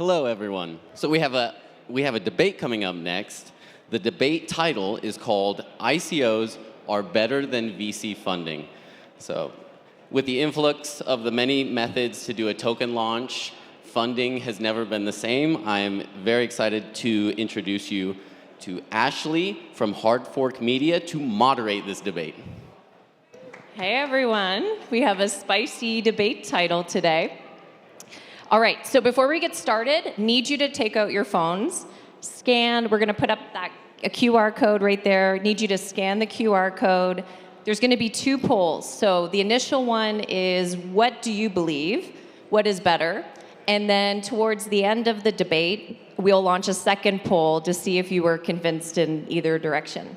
Hello, everyone. So we have a debate coming up next. The debate title is called ICOs are better than VC funding. So with the influx of the many methods to do a token launch, funding has never been the same. I am very excited to introduce you to Ashley from Hard Fork Media to moderate this debate. Hey everyone, we have a spicy debate title today. All right, so before we get started, need you to take out your phones, scan, we're gonna put up a QR code right there, need you to scan the QR code. There's gonna be two polls. So the initial one is, what do you believe? What is better? And then towards the end of the debate, we'll launch a second poll to see if you were convinced in either direction.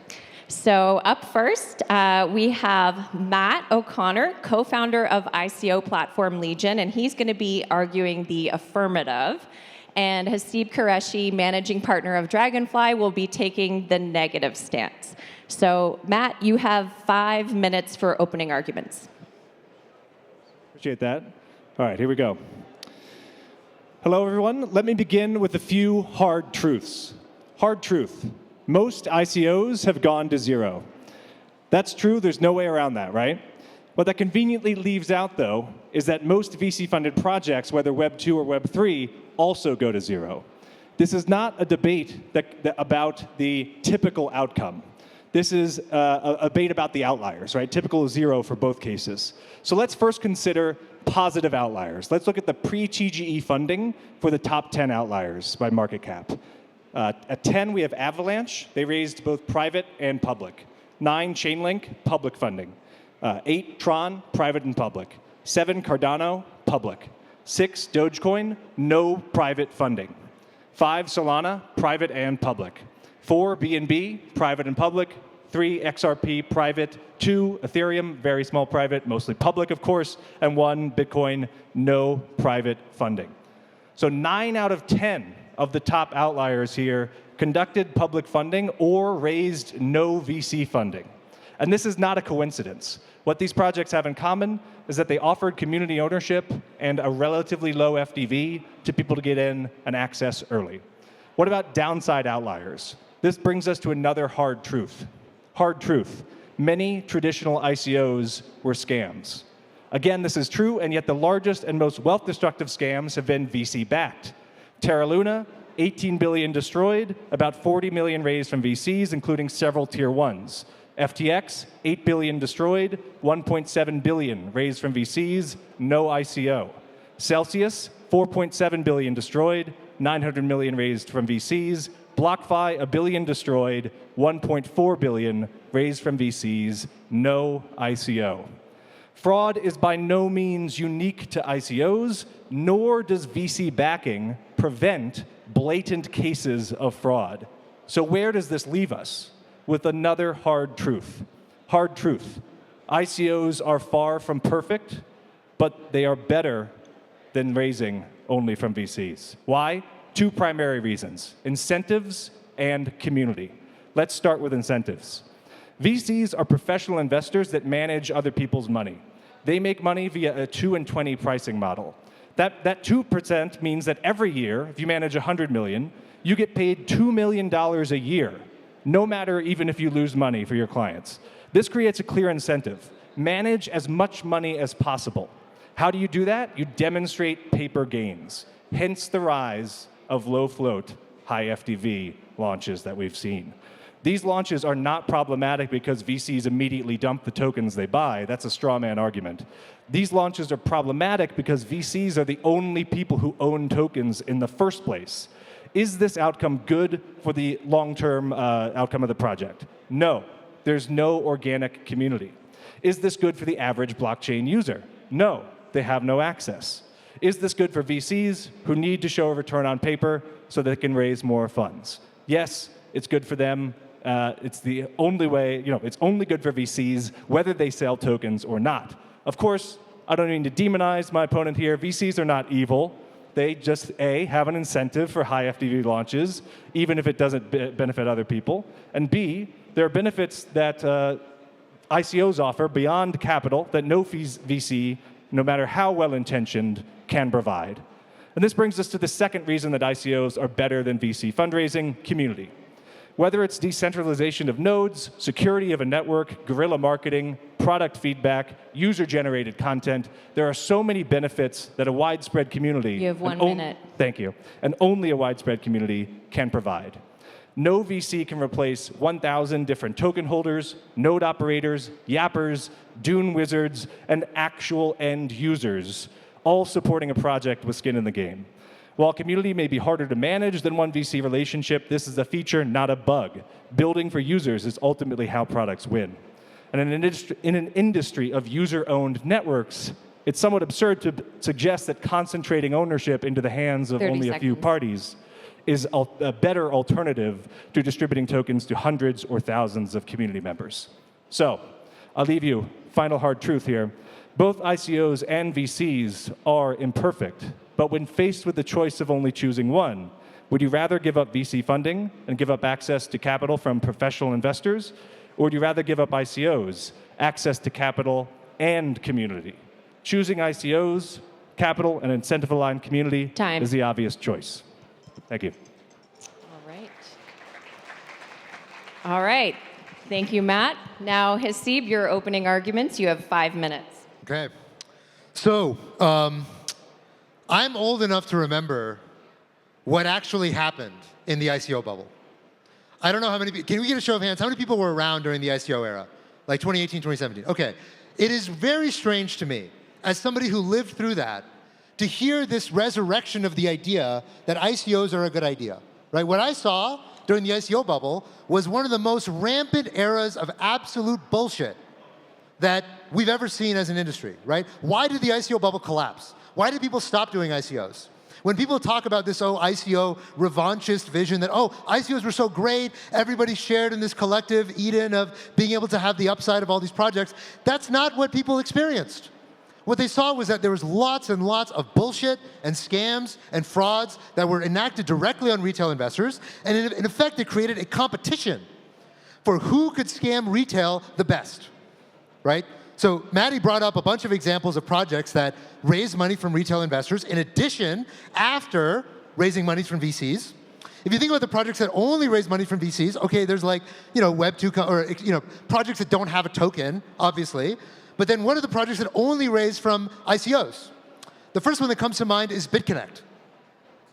So up first, we have Matt O'Connor, co-founder of ICO platform Legion, and he's going to be arguing the affirmative. And Haseeb Qureshi, managing partner of Dragonfly, will be taking the negative stance. So Matt, you have 5 minutes for opening arguments. Appreciate that. All right, here we go. Hello, everyone. Let me begin with a few hard truths. Hard truth. Most ICOs have gone to zero. That's true. There's no way around that, right? What that conveniently leaves out, though, is that most VC-funded projects, whether Web 2 or Web 3, also go to zero. This is not a debate about the typical outcome. This is a debate about the outliers, right? Typical is zero for both cases. So let's first consider positive outliers. Let's look at the pre-TGE funding for the top 10 outliers by market cap. At 10, we have Avalanche. They raised both private and public. 9, Chainlink, public funding. 8, Tron, private and public. 7, Cardano, public. 6, Dogecoin, no private funding. 5, Solana, private and public. 4, BNB, private and public. 3, XRP, private. 2, Ethereum, very small private, mostly public, of course. And 1, Bitcoin, no private funding. So 9 out of 10 of the top outliers here conducted public funding or raised no VC funding. And this is not a coincidence. What these projects have in common is that they offered community ownership and a relatively low FDV to people to get in and access early. What about downside outliers? This brings us to another hard truth. Hard truth. Many traditional ICOs were scams. Again, this is true, and yet the largest and most wealth-destructive scams have been VC-backed. Terra Luna, 18 billion destroyed, about 40 million raised from VCs, including several tier ones. FTX, 8 billion destroyed, 1.7 billion raised from VCs, no ICO. Celsius, 4.7 billion destroyed, 900 million raised from VCs. BlockFi, 1 billion destroyed, 1.4 billion raised from VCs, no ICO. Fraud is by no means unique to ICOs, nor does VC backing prevent blatant cases of fraud. So where does this leave us? With another hard truth. Hard truth. ICOs are far from perfect, but they are better than raising only from VCs. Why? 2 primary reasons: incentives and community. Let's start with incentives. VCs are professional investors that manage other people's money. They make money via a 2 and 20 pricing model. That 2% means that every year, if you manage 100 million, you get paid $2 million a year, no matter even if you lose money for your clients. This creates a clear incentive. Manage as much money as possible. How do you do that? You demonstrate paper gains, hence the rise of low float, high FDV launches that we've seen. These launches are not problematic because VCs immediately dump the tokens they buy. That's a straw man argument. These launches are problematic because VCs are the only people who own tokens in the first place. Is this outcome good for the long-term outcome of the project? No. There's no organic community. Is this good for the average blockchain user? No. They have no access. Is this good for VCs who need to show a return on paper so they can raise more funds? Yes, it's good for them. It's the only way, it's only good for VCs, whether they sell tokens or not. Of course, I don't mean to demonize my opponent here. VCs are not evil. They just, A, have an incentive for high FDV launches, even if it doesn't benefit other people. And B, there are benefits that ICOs offer beyond capital that no VC, no matter how well-intentioned, can provide. And this brings us to the second reason that ICOs are better than VC fundraising: community. Whether it's decentralization of nodes, security of a network, guerrilla marketing, product feedback, user-generated content, there are so many benefits that a widespread community— You have 1 minute. Thank you. And only a widespread community can provide. No VC can replace 1,000 different token holders, node operators, yappers, Dune wizards, and actual end users, all supporting a project with skin in the game. While community may be harder to manage than one VC relationship, this is a feature, not a bug. Building for users is ultimately how products win. And in an industry of user-owned networks, it's somewhat absurd to suggest that concentrating ownership into the hands of 30 only a few seconds. parties is a better alternative to distributing tokens to hundreds or thousands of community members. So, I'll leave you final hard truth here. Both ICOs and VCs are imperfect, but when faced with the choice of only choosing one, would you rather give up VC funding and give up access to capital from professional investors, or would you rather give up ICOs, access to capital and community? Choosing ICOs, capital, and incentive-aligned community Time. is the obvious choice. Thank you. All right. All right. Thank you, Matt. Now, Haseeb, your opening arguments. You have 5 minutes. Okay. So, I'm old enough to remember what actually happened in the ICO bubble. I don't know how many people— can we get a show of hands? How many people were around during the ICO era? Like 2018, 2017. Okay. It is very strange to me, as somebody who lived through that, to hear this resurrection of the idea that ICOs are a good idea, right? What I saw during the ICO bubble was one of the most rampant eras of absolute bullshit that we've ever seen as an industry, right? Why did the ICO bubble collapse? Why did people stop doing ICOs? When people talk about this, ICO revanchist vision that, ICOs were so great, everybody shared in this collective Eden of being able to have the upside of all these projects, that's not what people experienced. What they saw was that there was lots and lots of bullshit and scams and frauds that were enacted directly on retail investors, and in effect, it created a competition for who could scam retail the best, right? So Maddie brought up a bunch of examples of projects that raised money from retail investors in addition, after raising money from VCs. If you think about the projects that only raise money from VCs, okay, there's like, Web 2, or, projects that don't have a token, obviously. But then what are the projects that only raise from ICOs? The first one that comes to mind is BitConnect.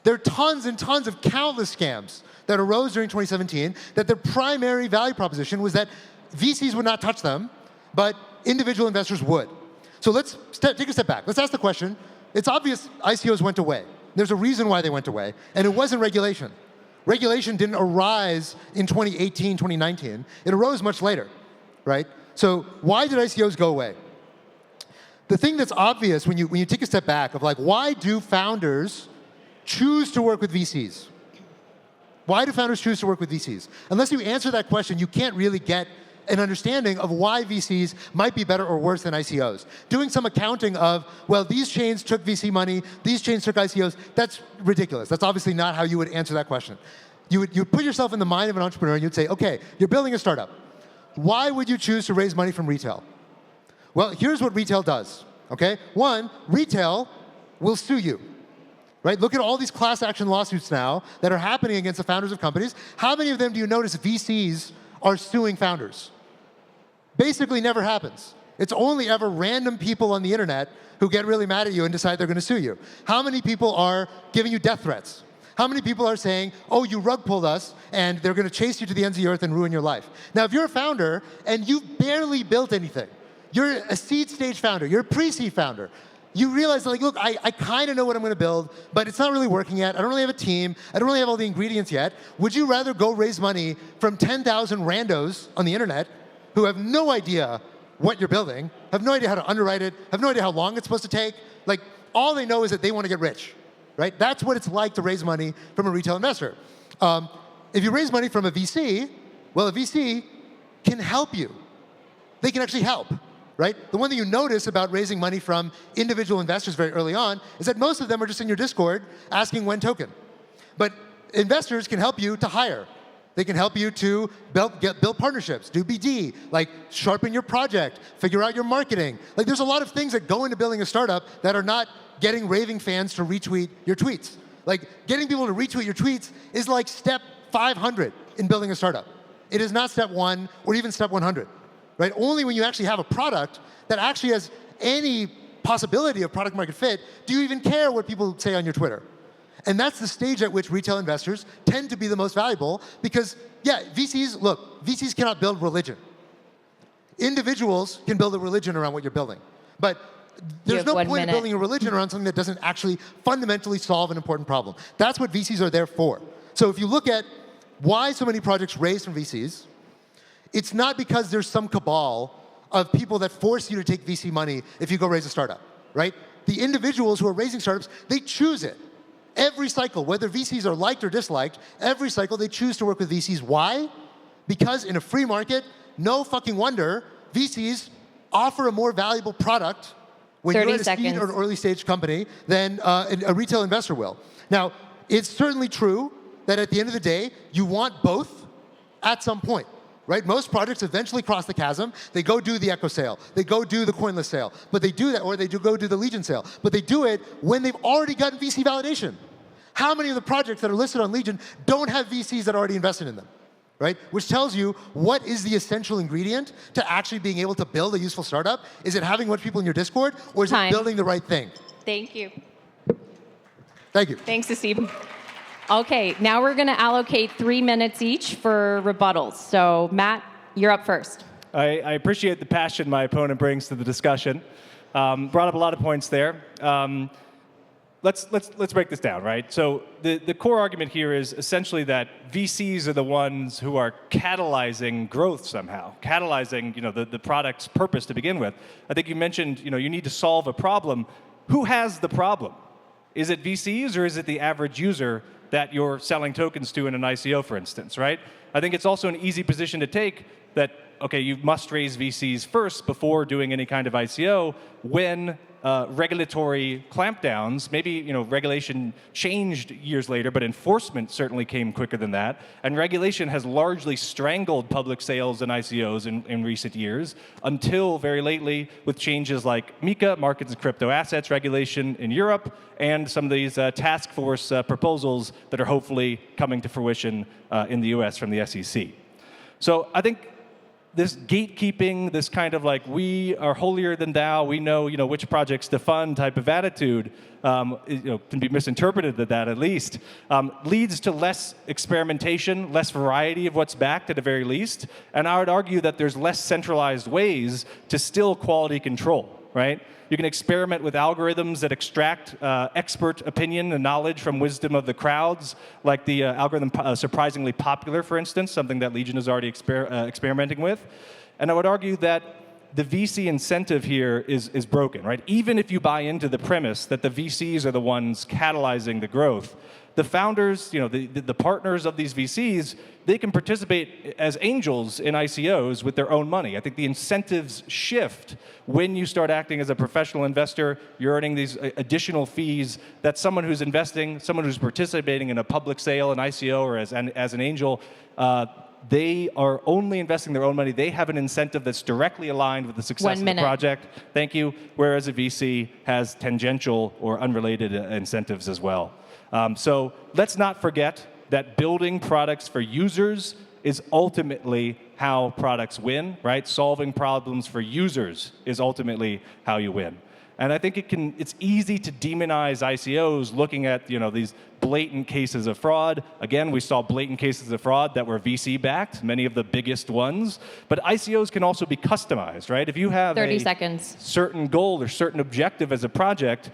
There are tons and tons of countless scams that arose during 2017 that their primary value proposition was that VCs would not touch them, but individual investors would. So let's take a step back. Let's ask the question. It's obvious ICOs went away. There's a reason why they went away, and it wasn't regulation. Regulation didn't arise in 2018, 2019. It arose much later, right? So why did ICOs go away? The thing that's obvious when you take a step back of like, why do founders choose to work with VCs? Why do founders choose to work with VCs? Unless you answer that question, you can't really get an understanding of why VCs might be better or worse than ICOs. Doing some accounting of, well, these chains took VC money, these chains took ICOs, that's ridiculous. That's obviously not how you would answer that question. You would put yourself in the mind of an entrepreneur and you'd say, okay, you're building a startup. Why would you choose to raise money from retail? Well, here's what retail does, okay? One, retail will sue you, right? Look at all these class action lawsuits now that are happening against the founders of companies. How many of them do you notice VCs are suing founders? Basically never happens. It's only ever random people on the internet who get really mad at you and decide they're going to sue you. How many people are giving you death threats? How many people are saying, you rug pulled us, and they're going to chase you to the ends of the earth and ruin your life? Now, if you're a founder and you've barely built anything, you're a seed stage founder, you're a pre-seed founder, you realize, like, look, I kind of know what I'm going to build, but it's not really working yet. I don't really have a team. I don't really have all the ingredients yet. Would you rather go raise money from 10,000 randos on the internet who have no idea what you're building, have no idea how to underwrite it, have no idea how long it's supposed to take? Like, all they know is that they want to get rich, right? That's what it's like to raise money from a retail investor. If you raise money from a VC, well, a VC can help you. They can actually help, right? The one thing you notice about raising money from individual investors very early on is that most of them are just in your Discord asking when token. But investors can help you to hire. They can help you to build partnerships, do BD, like sharpen your project, figure out your marketing. Like, there's a lot of things that go into building a startup that are not getting raving fans to retweet your tweets. Like, getting people to retweet your tweets is like step 500 in building a startup. It is not step 1 or even step 100, right? Only when you actually have a product that actually has any possibility of product market fit do you even care what people say on your Twitter. And that's the stage at which retail investors tend to be the most valuable because, yeah, VCs cannot build religion. Individuals can build a religion around what you're building. But there's no point in building a religion around something that doesn't actually fundamentally solve an important problem. That's what VCs are there for. So if you look at why so many projects raise from VCs, it's not because there's some cabal of people that force you to take VC money if you go raise a startup, right? The individuals who are raising startups, they choose it. Every cycle, whether VCs are liked or disliked, every cycle they choose to work with VCs. Why? Because in a free market, no fucking wonder VCs offer a more valuable product when you're at a seed or an early stage company than a retail investor will. Now, it's certainly true that at the end of the day, you want both at some point, right? Most projects eventually cross the chasm. They go do the Echo sale. They go do the coinless sale. But they do that, or they go do the Legion sale. But they do it when they've already gotten VC validation. How many of the projects that are listed on Legion don't have VCs that already invested in them, right? Which tells you what is the essential ingredient to actually being able to build a useful startup. Is it having a bunch of people in your Discord, or is it building the right thing? Thank you. Thank you. Thanks, Haseeb. Okay, now we're going to allocate 3 minutes each for rebuttals. So, Matt, you're up first. I appreciate the passion my opponent brings to the discussion. Brought up a lot of points there. Let's break this down, right? So the core argument here is essentially that VCs are the ones who are catalyzing growth somehow, catalyzing the product's purpose to begin with. I think you mentioned you need to solve a problem. Who has the problem? Is it VCs or is it the average user that you're selling tokens to in an ICO, for instance, right? I think it's also an easy position to take that, okay, you must raise VCs first before doing any kind of ICO when regulatory clampdowns, maybe regulation changed years later, but enforcement certainly came quicker than that. And regulation has largely strangled public sales and ICOs in recent years until very lately with changes like MiCA, Markets and Crypto Assets regulation in Europe, and some of these task force proposals that are hopefully coming to fruition in the US from the SEC. So I think this gatekeeping, this kind of like we are holier than thou, we know which projects to fund type of attitude, can be misinterpreted at least, leads to less experimentation, less variety of what's backed at the very least, and I would argue that there's less centralized ways to still quality control, right? You can experiment with algorithms that extract expert opinion and knowledge from wisdom of the crowds, like the algorithm Surprisingly Popular, for instance, something that Legion is already experimenting with. And I would argue that the VC incentive here is broken, right? Even if you buy into the premise that the VCs are the ones catalyzing the growth, the founders, the partners of these VCs, they can participate as angels in ICOs with their own money. I think the incentives shift when you start acting as a professional investor. You're earning these additional fees that someone who's investing, someone who's participating in a public sale, an ICO, or as an angel, they are only investing their own money. They have an incentive that's directly aligned with the success of the project. Thank you. Whereas a VC has tangential or unrelated incentives as well. So let's not forget that building products for users is ultimately how products win, right? Solving problems for users is ultimately how you win. And I think it's easy to demonize ICOs looking at these blatant cases of fraud. Again, we saw blatant cases of fraud that were VC-backed, many of the biggest ones. But ICOs can also be customized, right? If you have 30 seconds. Certain goal or certain objective as a project,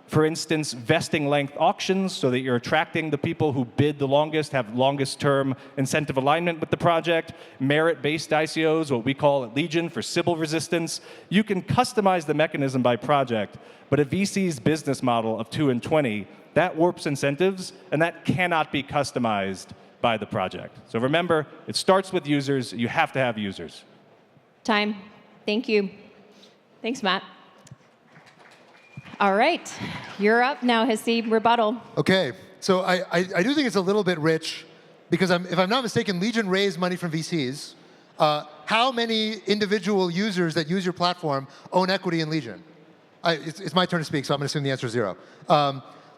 for instance, vesting length auctions so that you're attracting the people who bid the longest, have longest term incentive alignment with the project, merit-based ICOs, what we call at Legion for Sybil resistance. You can customize the mechanism by project, but a VC's business model of 2 and 20, that warps incentives, and that cannot be customized by the project. So remember, it starts with users. You have to have users. Time. Thank you. Thanks, Matt. All right, you're up now, Haseeb. Rebuttal. Okay, so I do think it's a little bit rich because if I'm not mistaken, Legion raised money from VCs. How many individual users that use your platform own equity in Legion? It's my turn to speak, so I'm going to assume the answer is 0.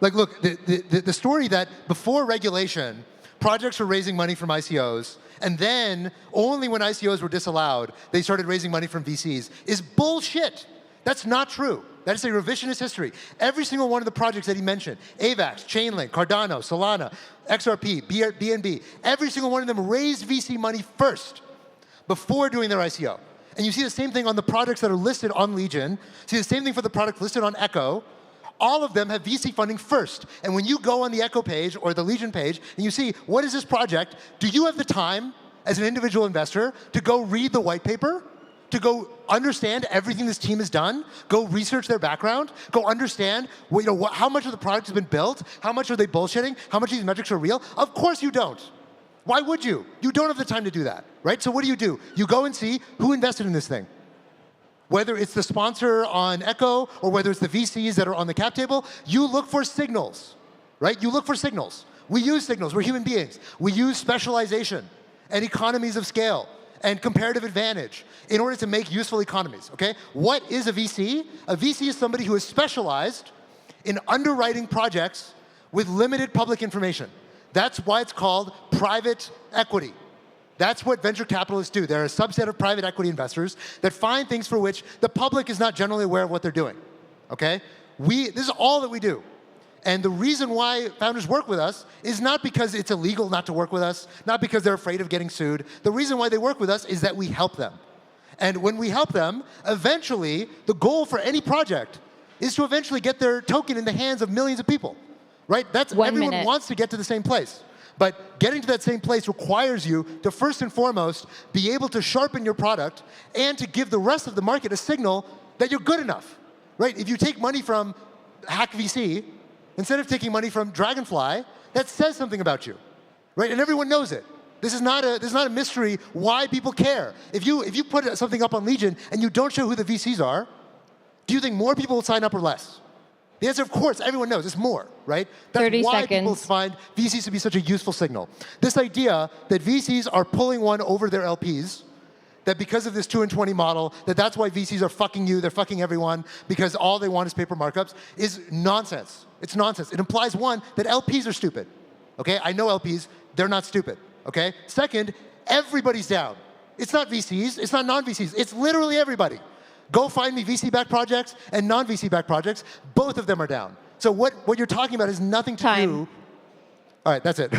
Look, the story that before regulation, projects were raising money from ICOs, and then only when ICOs were disallowed, they started raising money from VCs, is bullshit. That's not true. That is a revisionist history. Every single one of the projects that he mentioned, AVAX, Chainlink, Cardano, Solana, XRP, BNB, every single one of them raised VC money first before doing their ICO. And you see the same thing on the products that are listed on Legion. See the same thing for the product listed on Echo. All of them have VC funding first. And when you go on the Echo page or the Legion page and you see, what is this project, do you have the time as an individual investor to go read the white paper? To go understand everything this team has done, go research their background, go understand how much of the product has been built, how much are they bullshitting, how much of these metrics are real? Of course you don't. Why would you? You don't have the time to do that, right? So what do? You go and see who invested in this thing. Whether it's the sponsor on Echo or whether it's the VCs that are on the cap table, you look for signals, right? You look for signals. We use signals. We're human beings. We use specialization and economies of scale and comparative advantage in order to make useful economies, okay? What is a VC? A VC is somebody who is specialized in underwriting projects with limited public information. That's why it's called private equity. That's what venture capitalists do. They're a subset of private equity investors that find things for which the public is not generally aware of what they're doing, okay? This is all that we do. And the reason why founders work with us is not because it's illegal not to work with us, not because they're afraid of getting sued. The reason why they work with us is that we help them. And when we help them, eventually, the goal for any project is to eventually get their token in the hands of millions of people, right? Everyone wants to get to the same place. But getting to that same place requires you to first and foremost be able to sharpen your product and to give the rest of the market a signal that you're good enough, right? If you take money from Hack VC, instead of taking money from Dragonfly, that says something about you, right? And everyone knows it. This is not a mystery why people care. If you put something up on Legion and you don't show who the VCs are, do you think more people will sign up or less? The answer, of course, everyone knows, it's more, right? That's 30 why seconds. people find VCs to be such a useful signal. This idea that VCs are pulling one over their LPs, that because of this 2 and 20 model, that's why VCs are fucking you, they're fucking everyone, because all they want is paper markups, is nonsense. It's nonsense. It implies, one, that LPs are stupid. Okay, I know LPs, they're not stupid. Okay? Second, everybody's down. It's not VCs, it's not non-VCs, it's literally everybody. Go find me VC-backed projects and non-VC-backed projects. Both of them are down. So what you're talking about has nothing to do. All right, that's it.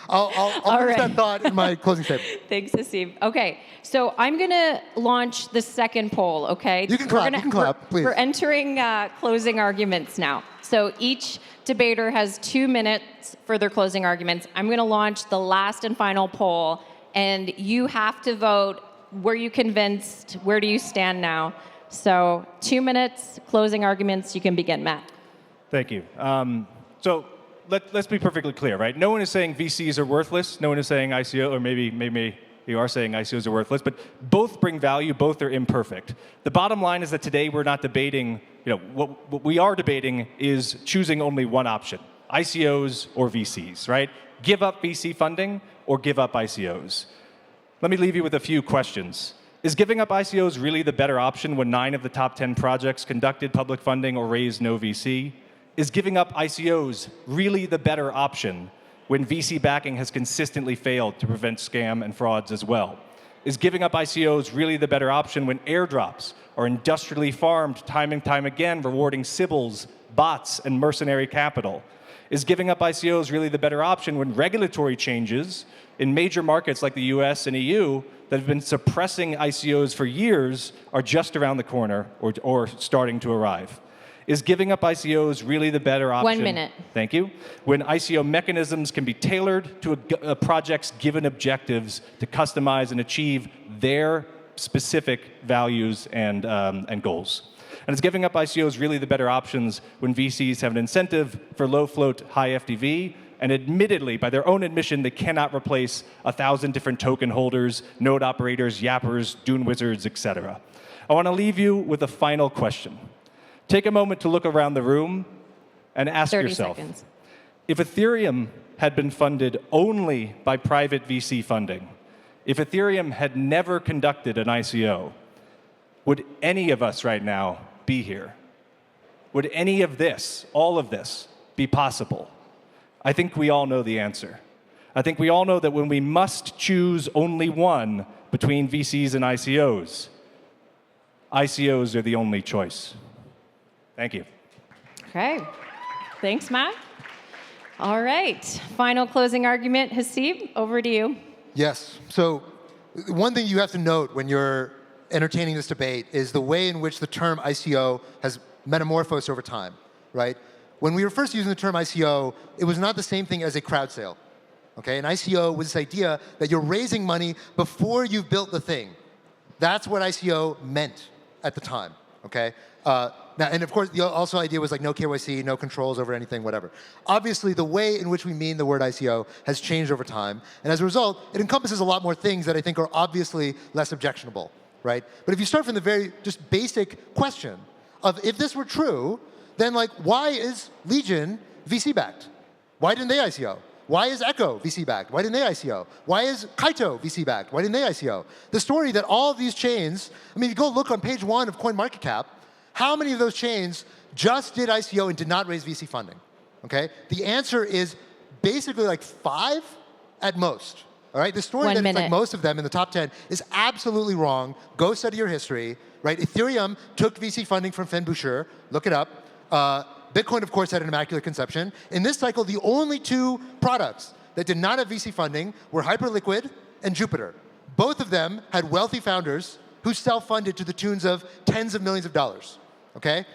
I'll finish that thought in my closing statement. Thanks, Haseeb. Okay, so I'm going to launch the second poll, okay? You can clap, please. We're entering closing arguments now. So each debater has 2 minutes for their closing arguments. I'm going to launch the last and final poll, and you have to vote. Were you convinced? Where do you stand now? So 2 minutes, closing arguments. You can begin, Matt. Thank you. So let's be perfectly clear, right? No one is saying VCs are worthless. No one is saying ICO, or maybe you are saying ICOs are worthless, but both bring value, both are imperfect. The bottom line is that today we're not debating, what we are debating is choosing only one option, ICOs or VCs, right? Give up VC funding or give up ICOs. Let me leave you with a few questions. Is giving up ICOs really the better option when 9 of the top 10 projects conducted public funding or raised no VC? Is giving up ICOs really the better option when VC backing has consistently failed to prevent scam and frauds as well? Is giving up ICOs really the better option when airdrops are industrially farmed time and time again, rewarding Sybils, bots, and mercenary capital? Is giving up ICOs really the better option when regulatory changes in major markets like the US and EU that have been suppressing ICOs for years are just around the corner or starting to arrive? Is giving up ICOs really the better option? 1 minute. Thank you. When ICO mechanisms can be tailored to a project's given objectives to customize and achieve their specific values and goals. And is giving up ICOs really the better options when VCs have an incentive for low float, high FTV, and admittedly, by their own admission, they cannot replace 1,000 different token holders, node operators, yappers, Dune wizards, etc. I want to leave you with a final question. Take a moment to look around the room and ask 30 yourself, seconds. if Ethereum had been funded only by private VC funding, if Ethereum had never conducted an ICO, would any of us right now be here? would any of this, all of this, be possible? I think we all know the answer. I think we all know that when we must choose only one between VCs and ICOs, ICOs are the only choice. Thank you. Okay. Thanks, Matt. All right. Final closing argument. Haseeb, over to you. Yes. So one thing you have to note when you're entertaining this debate is the way in which the term ICO has metamorphosed over time, right? When we were first using the term ICO, it was not the same thing as a crowd sale. Okay? An ICO was this idea that you're raising money before you've built the thing. That's what ICO meant at the time. Okay? Now, and of course, the also idea was like no KYC, no controls over anything, whatever. Obviously, the way in which we mean the word ICO has changed over time, and as a result, it encompasses a lot more things that I think are obviously less objectionable, right? But if you start from the very just basic question of if this were true, then like why is Legion VC-backed? Why didn't they ICO? Why is Echo VC-backed? Why didn't they ICO? Why is Kaito VC-backed? Why didn't they ICO? The story that all of these chains, I mean, you go look on page 1 of CoinMarketCap, how many of those chains just did ICO and did not raise VC funding? Okay? The answer is basically like 5 at most. All right? The story that it's like most of them in the top 10 is absolutely wrong. Go study your history. Right? Ethereum took VC funding from Fen Boucher. Look it up. Bitcoin, of course, had an immaculate conception. In this cycle, the only 2 products that did not have VC funding were Hyperliquid and Jupiter. Both of them had wealthy founders who self-funded to the tunes of tens of millions of dollars. Okay?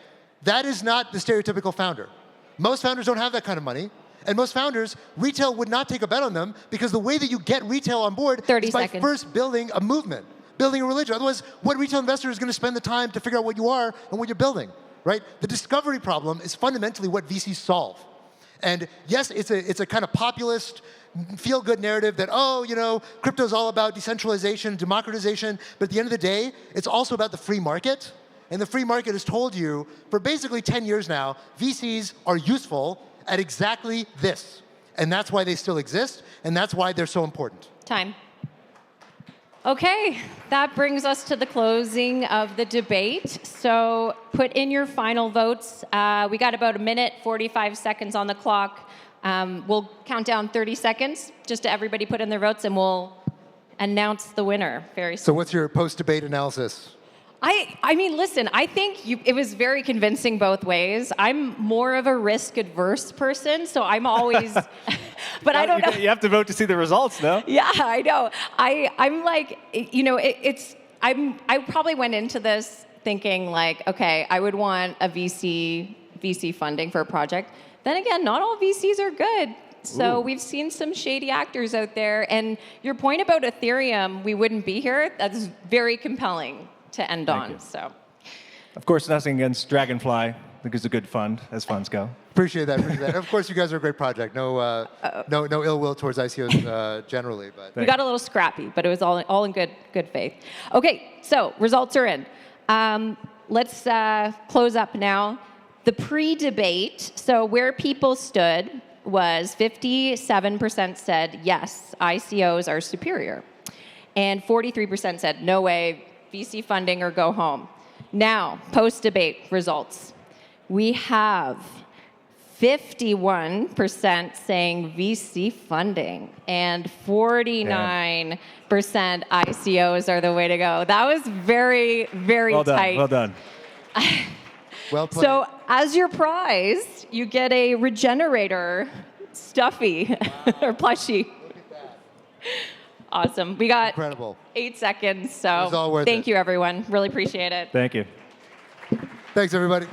That is not the stereotypical founder. Most founders don't have that kind of money. And most founders, retail would not take a bet on them because the way that you get retail on board is by first building a movement, building a religion. Otherwise, what retail investor is going to spend the time to figure out what you are and what you're building, right? The discovery problem is fundamentally what VCs solve. And yes, it's a kind of populist, feel-good narrative that, oh, you know, crypto's all about decentralization, democratization, but at the end of the day, it's also about the free market. And the free market has told you for basically 10 years now, VCs are useful at exactly this. And that's why they still exist, and that's why they're so important. Time. Okay, that brings us to the closing of the debate. So put in your final votes. We got about 1 minute, 45 seconds on the clock. We'll count down 30 seconds just to everybody put in their votes, and we'll announce the winner very soon. So what's your post-debate analysis? I mean, listen, I think it was very convincing both ways. I'm more of a risk-adverse person, so I'm always, but I don't know. You have to vote to see the results, no? Yeah, I know. I'm like, you know, I probably went into this thinking like, okay, I would want a VC funding for a project. Then again, not all VCs are good. So we've seen some shady actors out there. And your point about Ethereum, we wouldn't be here, that's very compelling to end on. So, of course, nothing against Dragonfly. I think it's a good fund, as funds go. Appreciate that. Appreciate that. Of course, you guys are a great project. No ill will towards ICOs generally, but we got a little scrappy, but it was all in good faith. Okay, so results are in. Let's close up now. The pre-debate. So where people stood was 57% said yes, ICOs are superior, and 43% said no way. VC funding or go home. Now, post-debate results. We have 51% saying VC funding and 49% ICOs are the way to go. That was very, very tight. Well done. Well played. So, as your prize, you get a regenerator stuffy or plushie. Look at that. Awesome. We got Incredible. 8 seconds, It was all so worth thank it. you, everyone. Really appreciate it. Thank you. Thanks, everybody.